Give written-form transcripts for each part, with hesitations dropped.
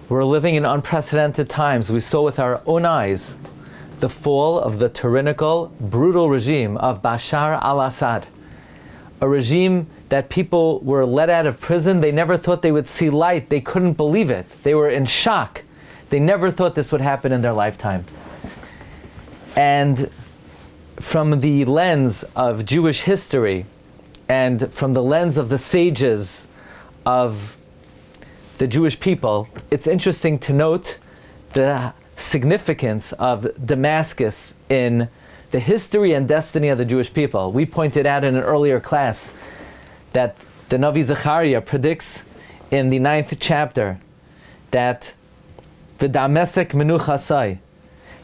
We're living in unprecedented times. We saw with our own eyes the fall of the tyrannical, brutal regime of Bashar al-Assad. A regime that people were let out of prison. They never thought they would see light. They couldn't believe it. They were in shock. They never thought this would happen in their lifetime. And from the lens of Jewish history and from the lens of the sages of the Jewish people, it's interesting to note the significance of Damascus in the history and destiny of the Jewish people. We pointed out in an earlier class that the Navi Zechariah predicts in the 9th chapter that V'damesek menuchasai,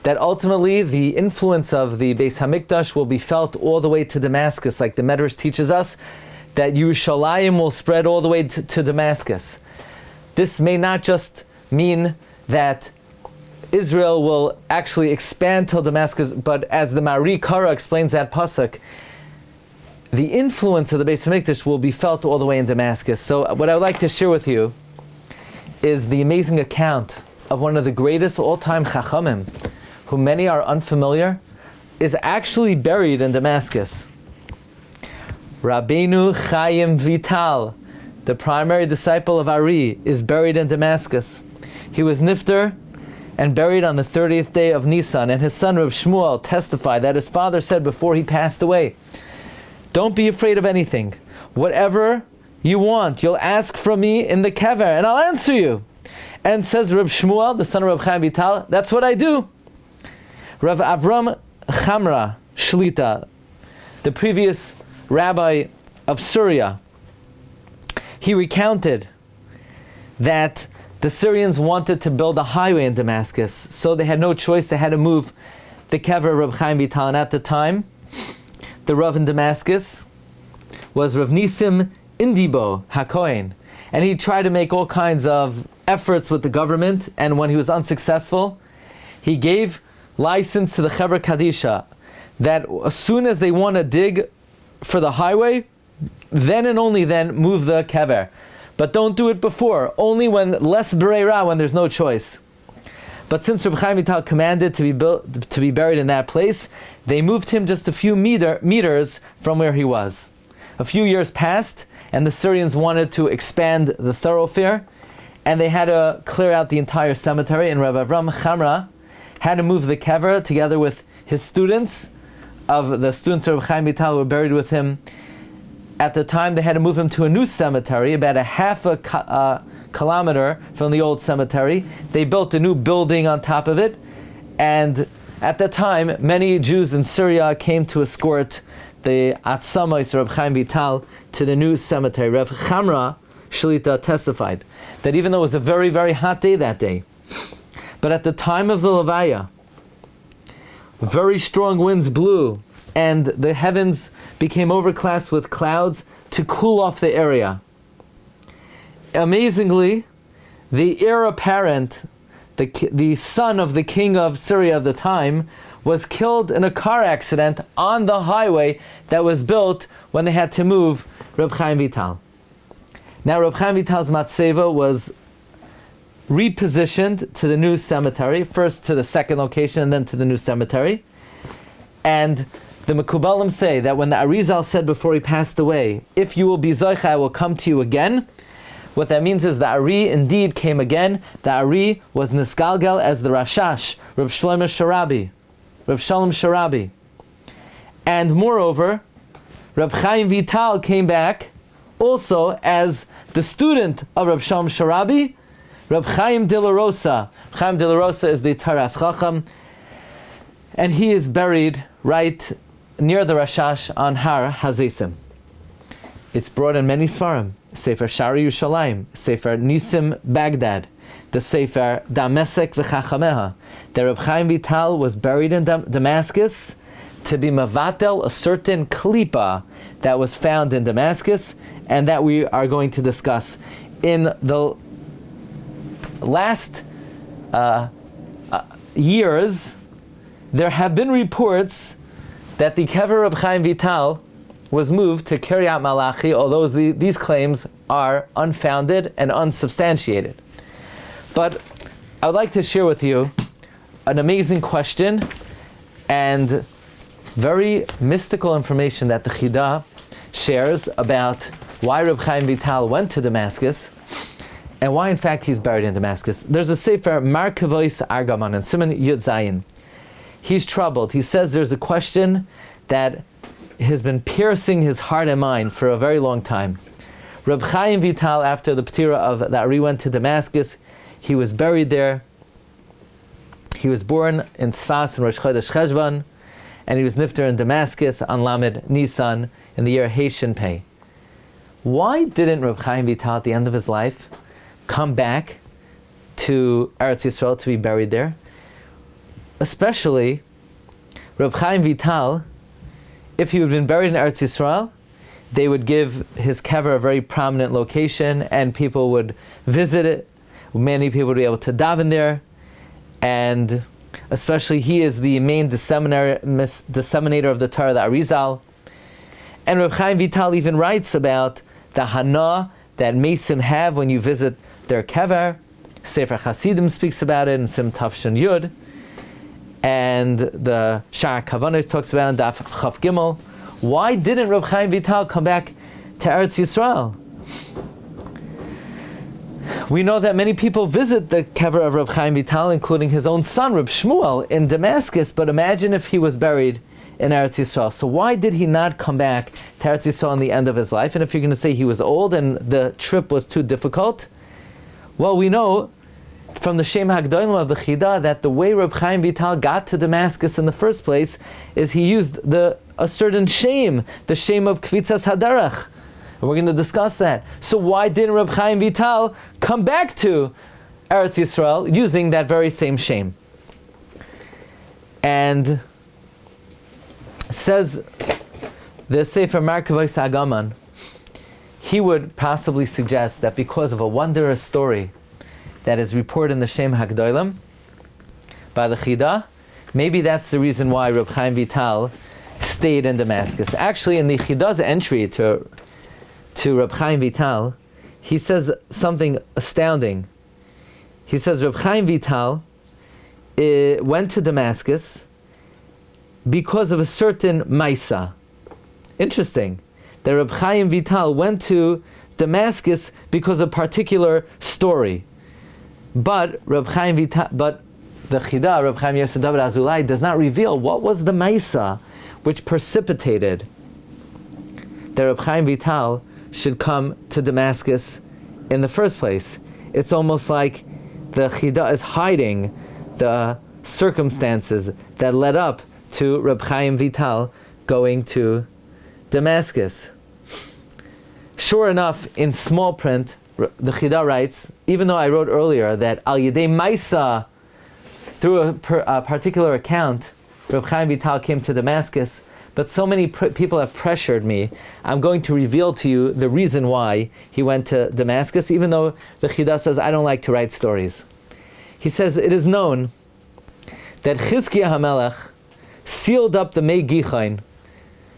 that ultimately the influence of the Beis Hamikdash will be felt all the way to Damascus, like the Medrash teaches us, that Yerushalayim will spread all the way to Damascus. This may not just mean that Israel will actually expand till Damascus, but as the Mari Kara explains that pasuk, the influence of the Beis Hamikdash will be felt all the way in Damascus. So what I would like to share with you is the amazing account of one of the greatest all-time Chachamim, who many are unfamiliar, is actually buried in Damascus. Rabbi Chaim Vital, the primary disciple of Ari, is buried in Damascus. He was nifter and buried on the 30th day of Nisan, and his son Rav Shmuel testified that his father said before he passed away, "Don't be afraid of anything. Whatever you want, you'll ask from me in the kever, and I'll answer you." And says Rav Shmuel, the son of Rav Chaim Vital, "That's what I do." Rav Avram Chamra Shlita, the previous rabbi of Syria, he recounted that the Syrians wanted to build a highway in Damascus, so they had no choice. They had to move the kever of Rav Chaim Vital, and at the time, the Rav in Damascus was Rav Nisim Indibo HaKohen, and he tried to make all kinds of efforts with the government, and when he was unsuccessful, he gave license to the Chevra Kadisha that as soon as they want to dig for the highway, then and only then move the kever. But don't do it before, only when less bereira, when there's no choice. But since Rabbi Chaim Vital commanded to be buried in that place, they moved him just a few meters from where he was. A few years passed, and the Syrians wanted to expand the thoroughfare, and they had to clear out the entire cemetery, and Rabbi Avram Chamra had to move the kever together with his students, of the students of Rabbi Chaim Vital who were buried with him. At the time, they had to move him to a new cemetery, about a half a kilometer from the old cemetery. They built a new building on top of it, and at the time, many Jews in Syria came to escort the Atzamos of Rabbi Chaim Vital to the new cemetery. Rav Chamra Shlita testified that even though it was a very, very hot day that day, but at the time of the Levaya, very strong winds blew, and the heavens became overcast with clouds to cool off the area. Amazingly, the heir apparent, the son of the king of Syria of the time, was killed in a car accident on the highway that was built when they had to move Reb Chaim Vital. Now Reb Chaim Vital's matzeva was repositioned to the new cemetery, first to the second location and then to the new cemetery. And the Mekubalim say that when the Arizal said before he passed away, "If you will be Zoich, I will come to you again," what that means is the Ari indeed came again. The Ari was Nisgalgal as the Rashash, Rav Shalom Sharabi. And moreover, Reb Chaim Vital came back also as the student of Rav Shalom Sharabi, Reb Chaim de la Rosa. Chaim de la Rosa is the Taras Chacham, and he is buried right near the Rashash on Har Hazesim. It's brought in many Svarim. Sefer Shari Yushalayim, Sefer Nisim Baghdad, the Sefer Damesek V'Chachameha. That Reb Chaim Vital was buried in Damascus to be Mavatel, a certain klipa that was found in Damascus, and that we are going to discuss. In the last years, there have been reports that the kever of Chaim Vital was moved to Kiryat Malachi, although these claims are unfounded and unsubstantiated. But I would like to share with you an amazing question and very mystical information that the Chida shares about why Rabbi Chaim Vital went to Damascus and why in fact he's buried in Damascus. There's a sefer, Mar Kavois Argaman, and Siman Yud Zayin. He's troubled. He says there's a question that has been piercing his heart and mind for a very long time. Rabbi Chaim Vital, after the Ptira of the Ari, went to Damascus. He was buried there. He was born in Sfas in Rosh Chodesh Cheshvan, and he was nifter in Damascus on Lamed Nisan in the year Heishin Pei. Why didn't Rabbi Chaim Vital at the end of his life come back to Eretz Yisrael to be buried there? Especially Rabbi Chaim Vital, if he had been buried in Eretz Yisrael, they would give his kever a very prominent location and people would visit it. Many people would be able to daven there, and especially he is the main disseminator of the Torah, the Arizal. And Rabbi Chaim Vital even writes about the hana that Mesim have when you visit their kever. Sefer Hasidim speaks about it in Sim Tafshin Yud, and the Shar Kavanah talks about it in Daf Chaf Gimel. Why didn't Rabbi Chaim Vital come back to Eretz Yisrael? We know that many people visit the kever of Rabbi Chaim Vital, including his own son, Rabbi Shmuel, in Damascus, but imagine if he was buried in Eretz Yisrael. So why did he not come back to Eretz Yisrael in the end of his life? And if you're going to say he was old and the trip was too difficult, well, we know from the Shem HaGdolim of the Chida that the way Rabbi Chaim Vital got to Damascus in the first place is he used a certain shame, the shame of Kvitzas Hadarach. And we're going to discuss that. So why didn't Rabbi Chaim Vital come back to Eretz Yisrael using that very same shame? And says the Sefer Markavos Agaman, he would possibly suggest that because of a wondrous story that is reported in the Shem HaGdolim by the Chida, maybe that's the reason why Rabbi Chaim Vital stayed in Damascus. Actually, in the Chida's entry to Rabbi Chaim Vital, he says something astounding. He says Rabbi Chaim Vital went to Damascus because of a certain Maisa. Interesting. That Rabbi Chaim Vital went to Damascus because of a particular story. But Rabbi Chaim Vital, but the Chida, Rabbi Chaim Yosef David Azulai, does not reveal what was the Maisa which precipitated that Rabbi Chaim Vital should come to Damascus in the first place. It's almost like the Chida is hiding the circumstances that led up to Rabbi Chaim Vital going to Damascus. Sure enough, in small print, the Chida writes, even though I wrote earlier that Al Yedei Maisa, through a particular account, Rabbi Chaim Vital came to Damascus, but so many people have pressured me, I'm going to reveal to you the reason why he went to Damascus, even though the Chida says, I don't like to write stories. He says, it is known that Chizkiah HaMelech sealed up the Mei Gichain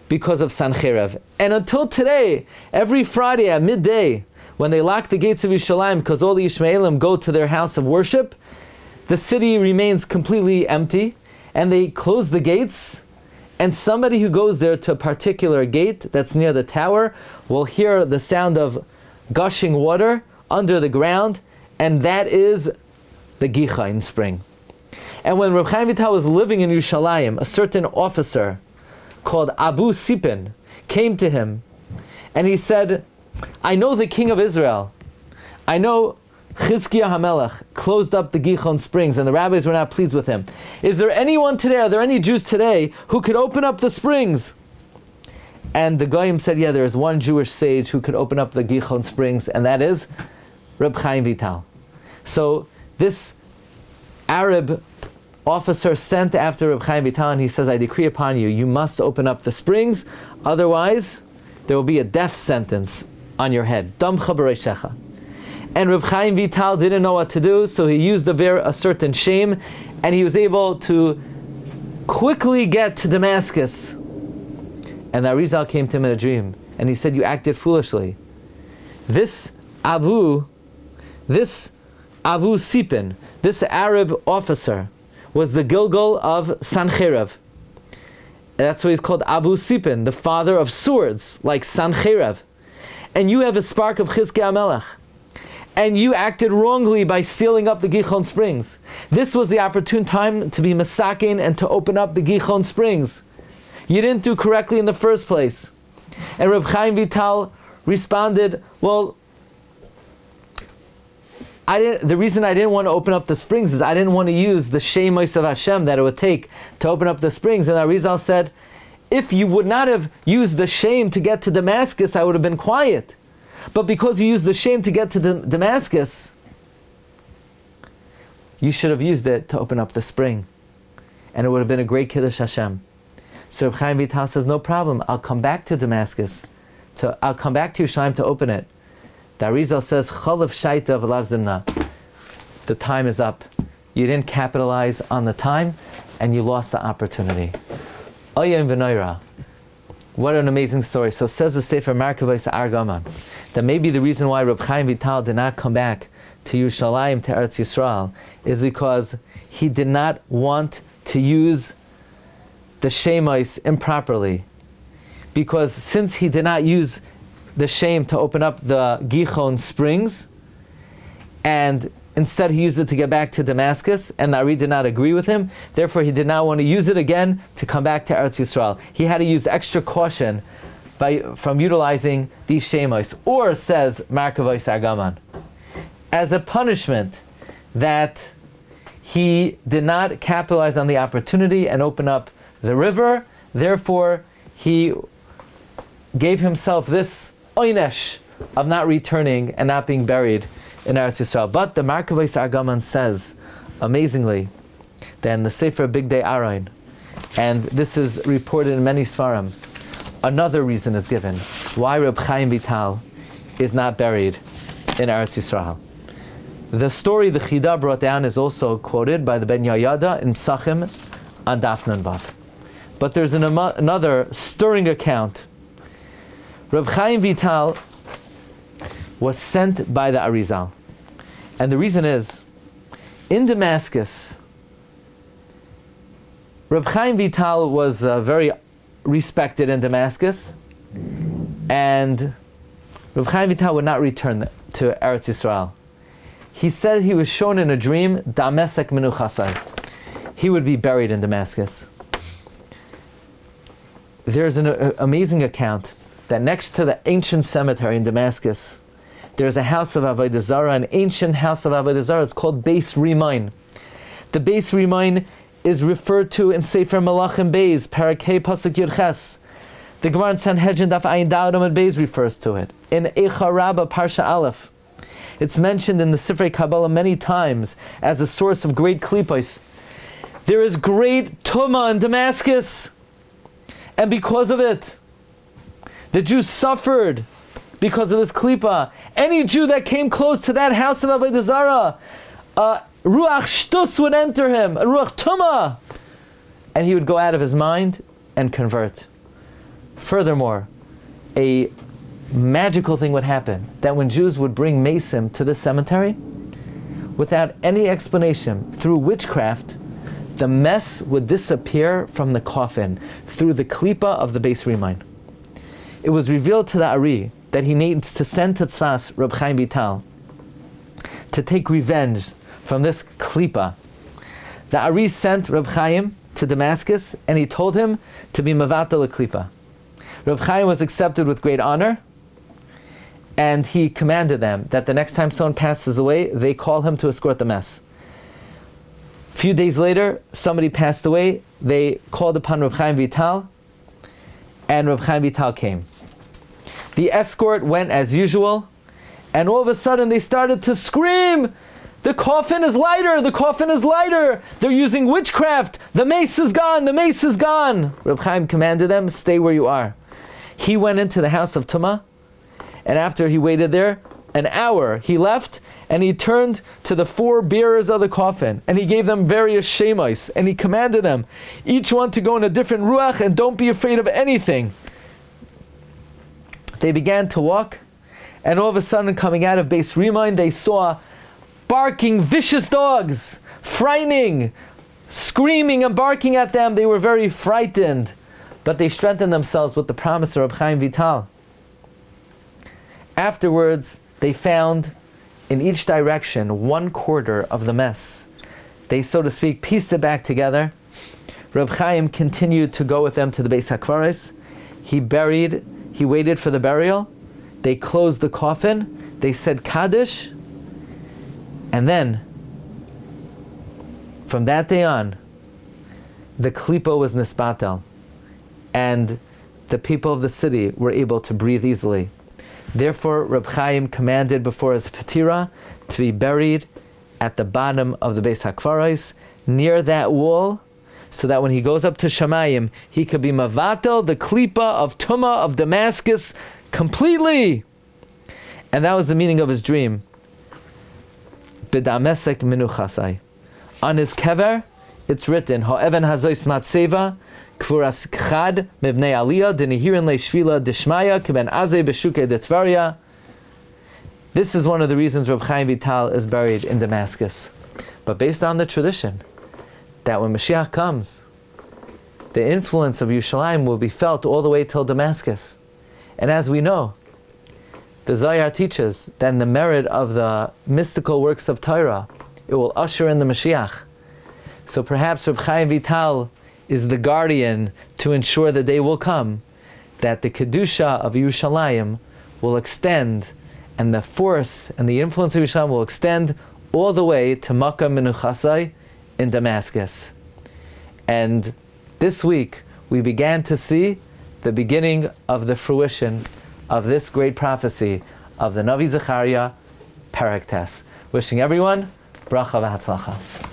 because of Sancherev. And until today, every Friday at midday, when they lock the gates of Yerushalayim because all the Yishmaelim go to their house of worship, the city remains completely empty, and they close the gates, and somebody who goes there to a particular gate that's near the tower will hear the sound of gushing water under the ground, and that is the Gichain spring. And when Reb Chaim Vital was living in Yerushalayim, a certain officer called Abu Sipin came to him, and he said, I know the king of Israel. I know Chizkiah HaMelech closed up the Gichon springs and the rabbis were not pleased with him. Is there anyone today, are there any Jews today who could open up the springs? And the Goyim said, yeah, there is one Jewish sage who could open up the Gichon springs, and that is Reb Chaim Vital. So this Arab officer sent after Reb Chaim Vital, and he says, I decree upon you, you must open up the springs, otherwise there will be a death sentence on your head. Damcha b'reishecha. And Reb Chaim Vital didn't know what to do, so he used a certain shame, and he was able to quickly get to Damascus. And the Arizal came to him in a dream, and he said, you acted foolishly. This Abu, this Abu Sipin, this Arab officer, was the Gilgal of Sancheirav. That's why he's called Abu Sipin, the father of swords, like Sancheirav. And you have a spark of Chizkiah Melech. And you acted wrongly by sealing up the Gihon springs. This was the opportune time to be Masakin and to open up the Gihon springs. You didn't do correctly in the first place. And Rabbi Chaim Vital responded, well, the reason I didn't want to open up the springs is I didn't want to use the Shemos of Hashem that it would take to open up the springs. And Arizal said, if you would not have used the shame to get to Damascus, I would have been quiet. But because you used the shame to get to Damascus, you should have used it to open up the spring. And it would have been a great Kiddush Hashem. So Reb Chaim Vital says, no problem, I'll come back to Damascus. I'll come back to Yerushalayim to open it. The Arizal says, Chalav Shaita v'lav zimna. The time is up. You didn't capitalize on the time, and you lost the opportunity. Oyem v'noira. What an amazing story. So says the Sefer Markavos Argaman, that maybe the reason why Reb Chaim Vital did not come back to Yerushalayim, to Eretz Yisrael, is because he did not want to use the Shemos improperly. Because since he did not use the shame to open up the Gihon springs, and instead he used it to get back to Damascus, and the Ari did not agree with him, therefore he did not want to use it again to come back to Eretz Yisrael. He had to use extra caution from utilizing these shemos. Or, says Markavos Argaman, as a punishment that he did not capitalize on the opportunity and open up the river, therefore he gave himself this oynesh of not returning and not being buried in Eretz Yisrael. But the Markavos Argaman says, amazingly, that in the Sefer Big Day Aron, and this is reported in many Sfarim, another reason is given why Reb Chaim Vital is not buried in Eretz Yisrael. The story the Chida brought down is also quoted by the Ben Yayada in Psachim on Daf Nun Vav. But there's another stirring account. Reb Chaim Vital was sent by the Arizal. And the reason is, in Damascus, Reb Chaim Vital was very respected in Damascus, and Reb Chaim Vital would not return to Eretz Yisrael. He said he was shown in a dream, Damesek Menuchasai. He would be buried in Damascus. There's an amazing account that next to the ancient cemetery in Damascus, there's a house of Avodah Zarah, an ancient house of Avodah Zarah. It's called Beis Rimain. The Beis Rimain is referred to in Sefer Malachim Beis, Parakei Pasuk Yud Ches. The Gemara in Sanhedrin Daf Ayin Daled Amud Beis refers to it. In Eicha Rabbah Parsha Aleph, it's mentioned in the Sifrei Kabbalah many times as a source of great klipos. There is great tumah in Damascus, and because of it, the Jews suffered because of this klipa. Any Jew that came close to that house of Avodah Zarah, ruach shtus would enter him, a ruach tumah, and he would go out of his mind and convert. Furthermore, a magical thing would happen, that when Jews would bring mesim to the cemetery, without any explanation, through witchcraft, the mess would disappear from the coffin through the klipa of the Beis Rimain. It was revealed to the Ari that he needs to send to Tzfas Reb Chaim Vital to take revenge from this klipa. The Ari sent Reb Chaim to Damascus, and he told him to be mevatel a klipa. Reb Chaim was accepted with great honor, and he commanded them that the next time someone passes away, they call him to escort the mess. A few days later, somebody passed away. They called upon Reb Chaim Vital, and Reb Chaim Vital came. The escort went as usual, and all of a sudden they started to scream, "The coffin is lighter! The coffin is lighter! They're using witchcraft! The mace is gone! The mace is gone!" Reb Chaim commanded them, "Stay where you are." He went into the house of Tumah, and after he waited there an hour, he left, and he turned to the four bearers of the coffin, and he gave them various shemos, and he commanded them, each one to go in a different ruach, and don't be afraid of anything. They began to walk, and all of a sudden, coming out of Beis Rimain, they saw barking vicious dogs, frightening, screaming and barking at them. They were very frightened, but they strengthened themselves with the promise of Rabbi Chaim Vital. Afterwards, they found in each direction 1/4 of the mess. They, so to speak, pieced it back together. Rabbi Chaim continued to go with them to the Beis HaKvaros. He waited for the burial. They closed the coffin. They said Kaddish. And then, from that day on, the klipa was nisbatel. And the people of the city were able to breathe easily. Therefore, Reb Chaim commanded before his patira to be buried at the bottom of the Beis HaKvaros, near that wall, so that when he goes up to Shamayim, he could be mavatel, the klipa of Tumah of Damascus, completely. And that was the meaning of his dream. B'damesek minuchasai. On his kever, it's written, Ha'even hazois matseva, Kfuras Chad Mibnei Aliyah Dinihirin Le Shvila Dishmaya Kiben Azeh Beshuke Detvaria. This is one of the reasons Rabbi Chaim Vital is buried in Damascus. But based on the tradition that when Mashiach comes, the influence of Yerushalayim will be felt all the way till Damascus. And as we know, the Zohar teaches that in the merit of the mystical works of Torah, it will usher in the Mashiach. So perhaps Rabbi Chaim Vital is the guardian to ensure the day will come that the Kedusha of Yerushalayim will extend, and the force and the influence of Yerushalayim will extend all the way to Makkah Menuchasai in Damascus. And this week we began to see the beginning of the fruition of this great prophecy of the Navi Zechariah Paraktes. Wishing everyone bracha v'hatzlacha.